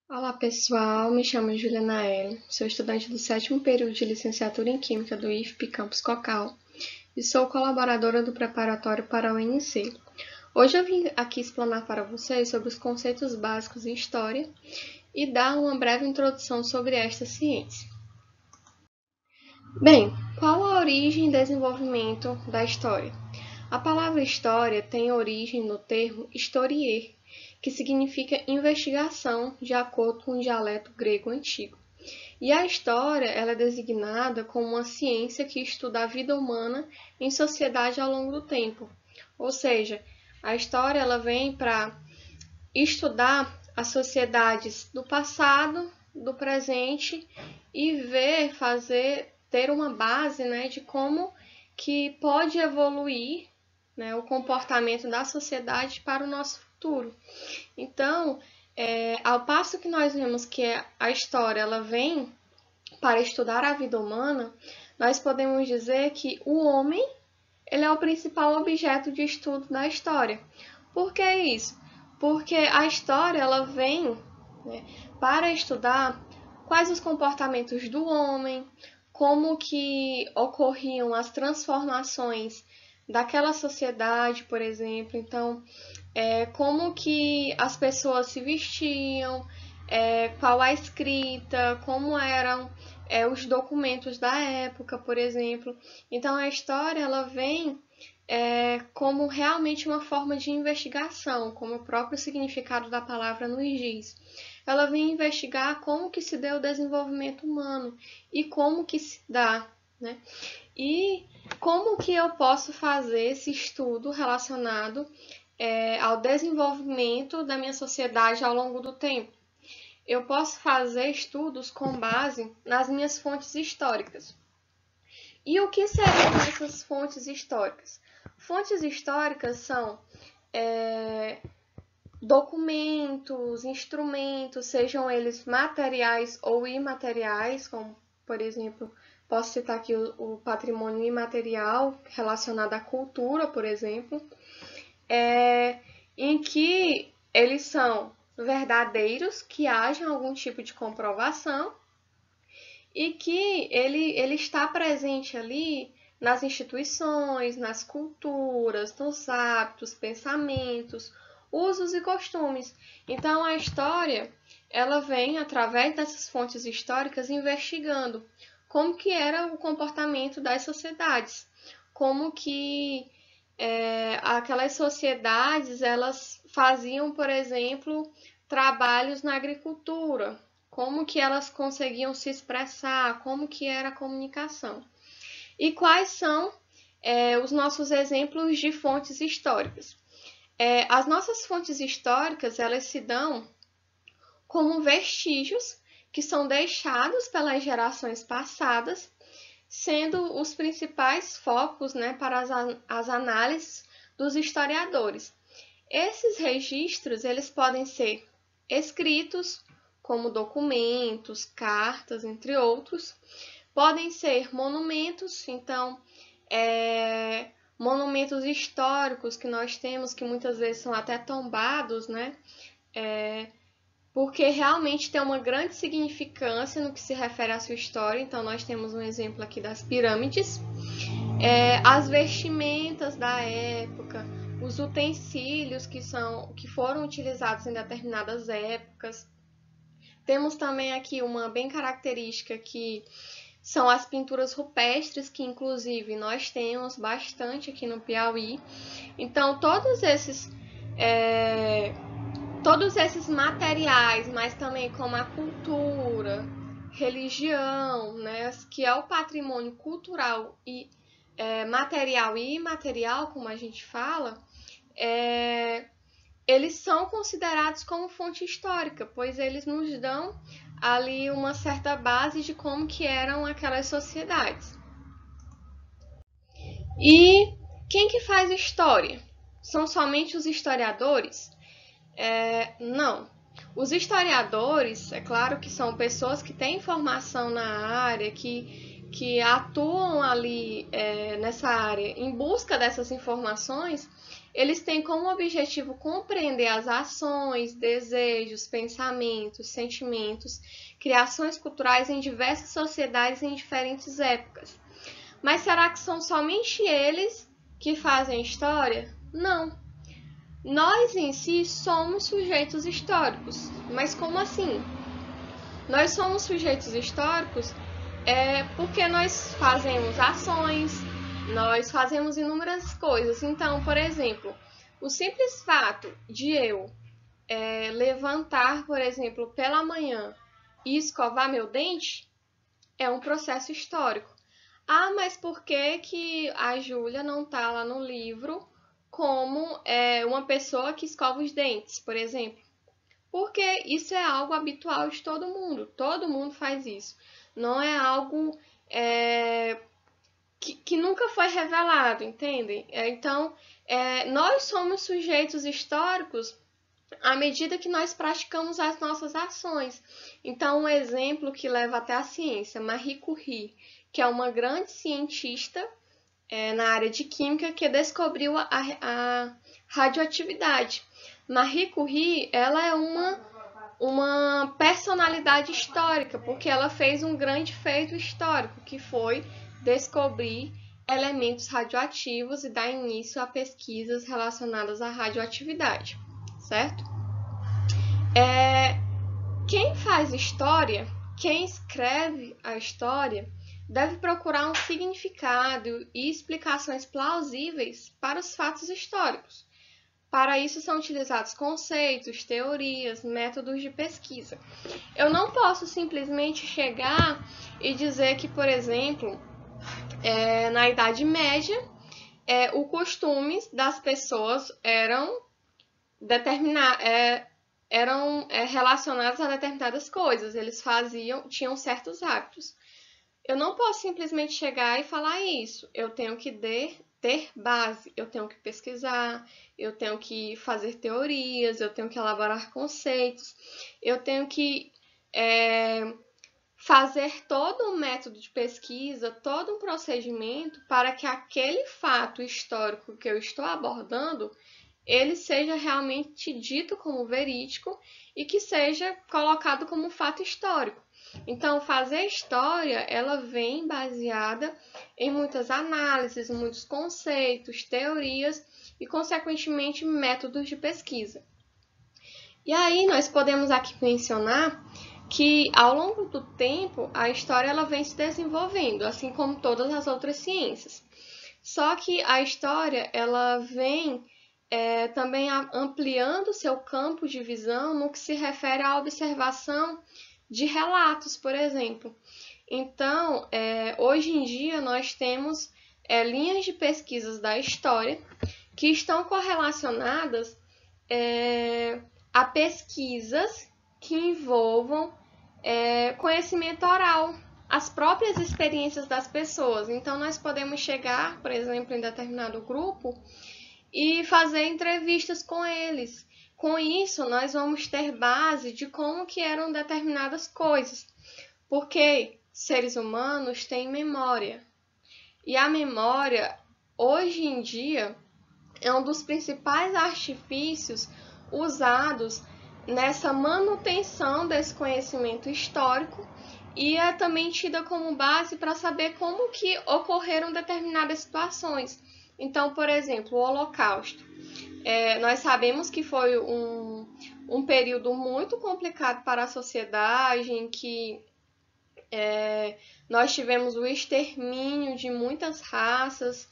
Olá pessoal, me chamo Juliana L., sou estudante do 7º período de licenciatura em Química do IFP Campus Cocal e sou colaboradora do preparatório para a UNC. Hoje eu vim aqui explanar para vocês sobre os conceitos básicos em História e dar uma breve introdução sobre esta ciência. Bem, qual a origem e desenvolvimento da História? A palavra História tem origem no termo historier, que significa investigação, de acordo com o dialeto grego antigo. E a história ela é designada como uma ciência que estuda a vida humana em sociedade ao longo do tempo. Ou seja, a história ela vem para estudar as sociedades do passado, do presente e ter uma base, de como que pode evoluir, o comportamento da sociedade para o nosso futuro. Então, ao passo que nós vemos que a história ela vem para estudar a vida humana, nós podemos dizer que o homem ele é o principal objeto de estudo da história. Por que isso? Porque a história ela vem, para estudar quais os comportamentos do homem, como que ocorriam as transformações daquela sociedade, por exemplo. Então, como que as pessoas se vestiam, qual a escrita, como eram os documentos da época, por exemplo. Então, a história ela vem como realmente uma forma de investigação, como o próprio significado da palavra nos diz. Ela vem investigar como que se deu o desenvolvimento humano e como que se dá, E como que eu posso fazer esse estudo relacionado ao desenvolvimento da minha sociedade ao longo do tempo? Eu posso fazer estudos com base nas minhas fontes históricas. E o que seriam essas fontes históricas? Fontes históricas são documentos, instrumentos, sejam eles materiais ou imateriais, como, por exemplo, posso citar aqui o patrimônio imaterial relacionado à cultura, por exemplo, em que eles são verdadeiros, que haja algum tipo de comprovação e que ele está presente ali nas instituições, nas culturas, nos hábitos, pensamentos, usos e costumes. Então a história ela vem através dessas fontes históricas investigando como que era o comportamento das sociedades, como que aquelas sociedades elas faziam, por exemplo, trabalhos na agricultura, como que elas conseguiam se expressar, como que era a comunicação. E quais são os nossos exemplos de fontes históricas? As nossas fontes históricas elas se dão como vestígios que são deixados pelas gerações passadas, sendo os principais focos para as análises dos historiadores. Esses registros eles podem ser escritos, como documentos, cartas, entre outros. Podem ser monumentos, então, monumentos históricos que nós temos, que muitas vezes são até tombados, porque realmente tem uma grande significância no que se refere à sua história. Então, nós temos um exemplo aqui das pirâmides, as vestimentas da época, os utensílios que foram utilizados em determinadas épocas. Temos também aqui uma bem característica que são as pinturas rupestres, que inclusive nós temos bastante aqui no Piauí. Então, todos esses materiais, mas também como a cultura, religião, que é o patrimônio cultural e material e imaterial, como a gente fala, eles são considerados como fonte histórica, pois eles nos dão ali uma certa base de como que eram aquelas sociedades. E quem que faz história? São somente os historiadores? Não. Os historiadores, é claro que são pessoas que têm formação na área, que atuam ali nessa área em busca dessas informações. Eles têm como objetivo compreender as ações, desejos, pensamentos, sentimentos, criações culturais em diversas sociedades em diferentes épocas. Mas será que são somente eles que fazem história? Não. Nós em si somos sujeitos históricos. Mas como assim? Nós somos sujeitos históricos porque nós fazemos ações, nós fazemos inúmeras coisas. Então, por exemplo, o simples fato de eu levantar, por exemplo, pela manhã e escovar meu dente é um processo histórico. Ah, mas por que a Júlia não está lá no livro como uma pessoa que escova os dentes, por exemplo? Porque isso é algo habitual de todo mundo faz isso. Não é algo que nunca foi revelado, entendem? Então, nós somos sujeitos históricos à medida que nós praticamos as nossas ações. Então, um exemplo que leva até a ciência, Marie Curie, que é uma grande cientista na área de química que descobriu a radioatividade. Marie Curie, ela é uma personalidade histórica, porque ela fez um grande feito histórico, que foi descobrir elementos radioativos e dar início a pesquisas relacionadas à radioatividade, certo? Quem faz história, quem escreve a história, deve procurar um significado e explicações plausíveis para os fatos históricos. Para isso são utilizados conceitos, teorias, métodos de pesquisa. Eu não posso simplesmente chegar e dizer que, por exemplo, na Idade Média, os costumes das pessoas eram relacionados a determinadas coisas. Eles tinham certos hábitos. Eu não posso simplesmente chegar e falar isso. Eu tenho que ter base, eu tenho que pesquisar, eu tenho que fazer teorias, eu tenho que elaborar conceitos, eu tenho que fazer todo um método de pesquisa, todo um procedimento para que aquele fato histórico que eu estou abordando, ele seja realmente dito como verídico e que seja colocado como fato histórico. Então, fazer história, ela vem baseada em muitas análises, muitos conceitos, teorias e, consequentemente, métodos de pesquisa. E aí, nós podemos aqui mencionar que, ao longo do tempo, a história ela vem se desenvolvendo, assim como todas as outras ciências. Só que a história, ela vem também ampliando seu campo de visão no que se refere à observação de relatos, por exemplo. Então, hoje em dia, nós temos linhas de pesquisas da história que estão correlacionadas a pesquisas que envolvam conhecimento oral, as próprias experiências das pessoas. Então, nós podemos chegar, por exemplo, em determinado grupo e fazer entrevistas com eles. Com isso, nós vamos ter base de como que eram determinadas coisas, porque seres humanos têm memória. E a memória, hoje em dia, é um dos principais artifícios usados nessa manutenção desse conhecimento histórico e é também tida como base para saber como que ocorreram determinadas situações. Então, por exemplo, o Holocausto. Nós sabemos que foi um período muito complicado para a sociedade, em que nós tivemos o extermínio de muitas raças,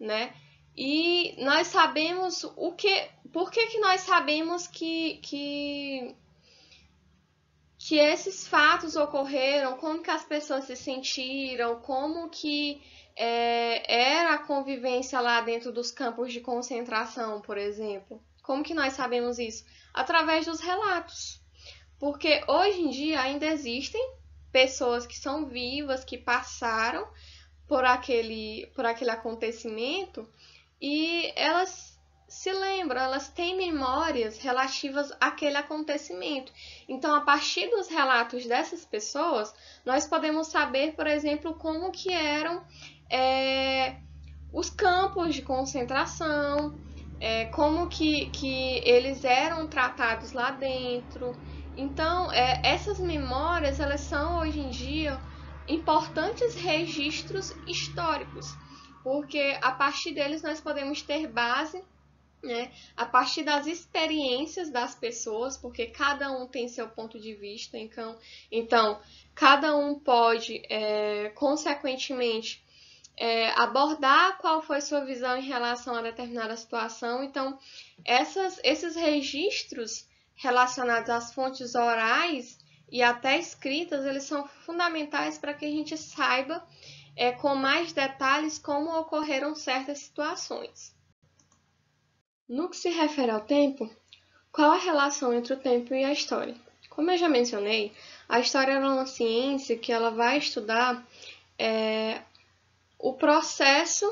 né? E nós sabemos por que nós sabemos que esses fatos ocorreram, como que as pessoas se sentiram, como que era a convivência lá dentro dos campos de concentração, por exemplo. Como que nós sabemos isso? Através dos relatos. Porque hoje em dia ainda existem pessoas que são vivas, que passaram por aquele acontecimento e elas se lembram, elas têm memórias relativas àquele acontecimento. Então, a partir dos relatos dessas pessoas, nós podemos saber, por exemplo, como que eram os campos de concentração, como que eles eram tratados lá dentro. Então, essas memórias, elas são hoje em dia importantes registros históricos, porque a partir deles nós podemos ter base, né, a partir das experiências das pessoas, porque cada um tem seu ponto de vista, então cada um pode, consequentemente, abordar qual foi sua visão em relação a determinada situação. Então, esses registros relacionados às fontes orais e até escritas, eles são fundamentais para que a gente saiba com mais detalhes como ocorreram certas situações. No que se refere ao tempo, qual a relação entre o tempo e a história? Como eu já mencionei, a história é uma ciência que ela vai estudar o processo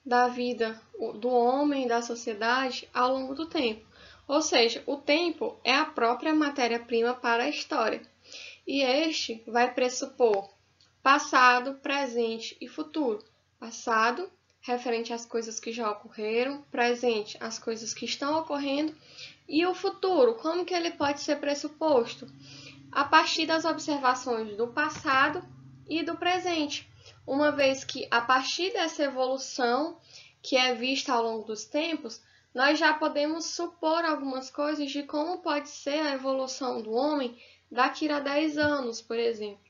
da vida do homem e da sociedade ao longo do tempo. Ou seja, o tempo é a própria matéria-prima para a história. E este vai pressupor passado, presente e futuro. Passado, referente às coisas que já ocorreram, presente, às coisas que estão ocorrendo, e o futuro, como que ele pode ser pressuposto? A partir das observações do passado e do presente, uma vez que, a partir dessa evolução que é vista ao longo dos tempos, nós já podemos supor algumas coisas de como pode ser a evolução do homem daqui a 10 anos, por exemplo.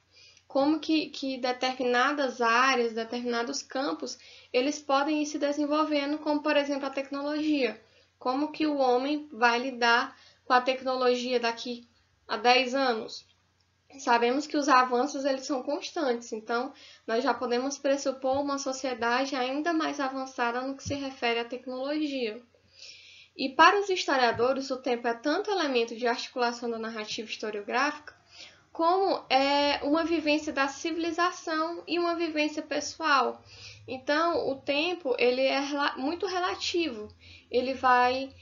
Como que determinadas áreas, determinados campos, eles podem ir se desenvolvendo, como, por exemplo, a tecnologia. Como que o homem vai lidar com a tecnologia daqui a 10 anos? Sabemos que os avanços eles são constantes, então nós já podemos pressupor uma sociedade ainda mais avançada no que se refere à tecnologia. E para os historiadores, o tempo é tanto elemento de articulação da narrativa historiográfica, como uma vivência da civilização e uma vivência pessoal. Então, o tempo ele é muito relativo, ele vai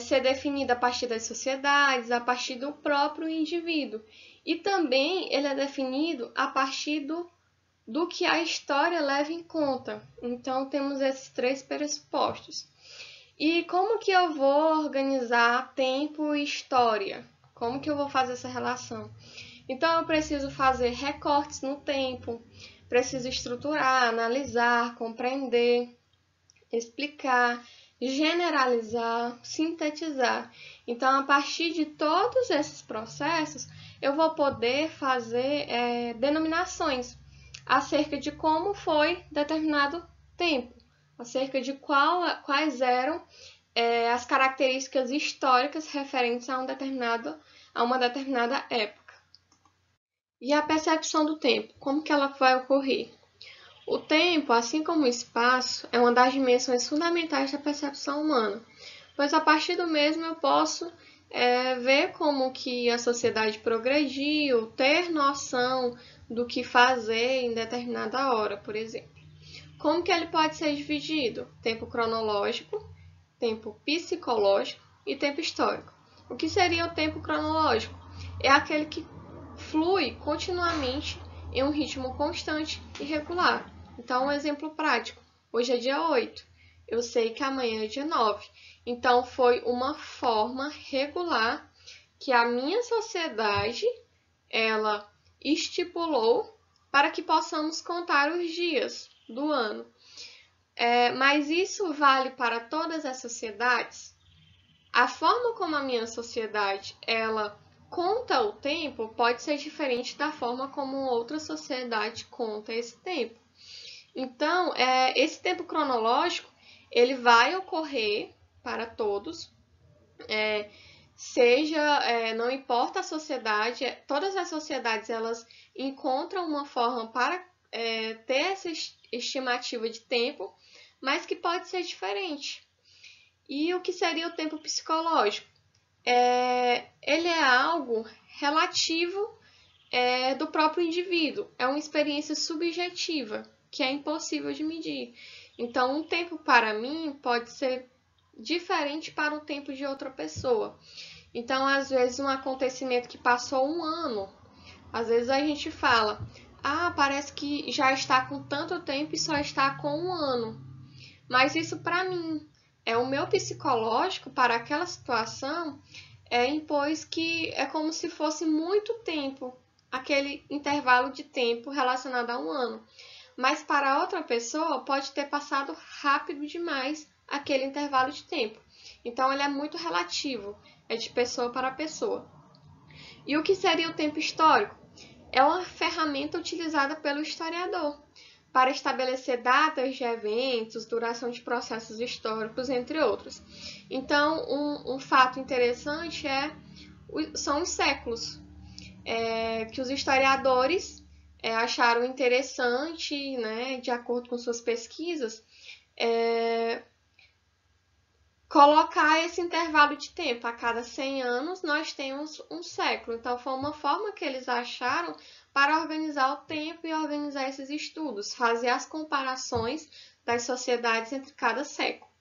ser definido a partir das sociedades, a partir do próprio indivíduo. E também ele é definido a partir do que a história leva em conta. Então, temos esses três pressupostos. E como que eu vou organizar tempo e história? Como que eu vou fazer essa relação? Então, eu preciso fazer recortes no tempo, preciso estruturar, analisar, compreender, explicar, generalizar, sintetizar. Então, a partir de todos esses processos, eu vou poder fazer denominações acerca de como foi determinado tempo, acerca de quais eram as características históricas referentes a uma determinada época. E a percepção do tempo, como que ela vai ocorrer? O tempo, assim como o espaço, é uma das dimensões fundamentais da percepção humana, pois a partir do mesmo eu posso ver como que a sociedade progrediu, ter noção do que fazer em determinada hora, por exemplo. Como que ele pode ser dividido? Tempo cronológico, tempo psicológico e tempo histórico. O que seria o tempo cronológico? É aquele que flui continuamente em um ritmo constante e regular. Então, um exemplo prático. Hoje é dia 8. Eu sei que amanhã é dia 9. Então, foi uma forma regular que a minha sociedade ela estipulou para que possamos contar os dias do ano. Mas isso vale para todas as sociedades? A forma como a minha sociedade ela conta o tempo pode ser diferente da forma como outra sociedade conta esse tempo. Então, esse tempo cronológico ele vai ocorrer para todos, não importa a sociedade, todas as sociedades elas encontram uma forma para ter essa estimativa de tempo, mas que pode ser diferente. E o que seria o tempo psicológico? Ele é algo relativo do próprio indivíduo, é uma experiência subjetiva que é impossível de medir. Então, um tempo para mim pode ser diferente para o tempo de outra pessoa. Então, às vezes, um acontecimento que passou um ano, às vezes a gente fala, parece que já está com tanto tempo e só está com um ano. Mas isso para mim, o meu psicológico para aquela situação impôs que é como se fosse muito tempo, aquele intervalo de tempo relacionado a um ano. Mas para outra pessoa pode ter passado rápido demais aquele intervalo de tempo. Então ele é muito relativo, é de pessoa para pessoa. E o que seria o tempo histórico? É uma ferramenta utilizada pelo historiador para estabelecer datas de eventos, duração de processos históricos, entre outros. Então, um fato interessante são os séculos, que os historiadores acharam interessante, né, de acordo com suas pesquisas, colocar esse intervalo de tempo. A cada 100 anos nós temos um século. Então foi uma forma que eles acharam para organizar o tempo e organizar esses estudos, fazer as comparações das sociedades entre cada século.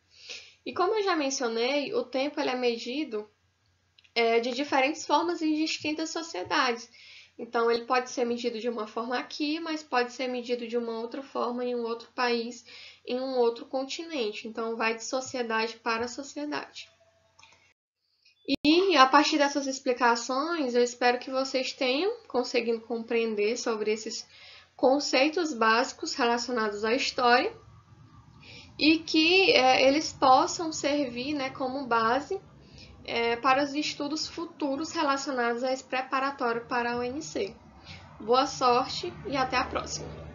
E como eu já mencionei, o tempo ele é medido de diferentes formas em distintas sociedades. Então, ele pode ser medido de uma forma aqui, mas pode ser medido de uma outra forma em um outro país, em um outro continente. Então, vai de sociedade para sociedade. E a partir dessas explicações, eu espero que vocês tenham conseguido compreender sobre esses conceitos básicos relacionados à história e que eles possam servir, né, como base para os estudos futuros relacionados a esse preparatório para a UNC. Boa sorte e até a próxima!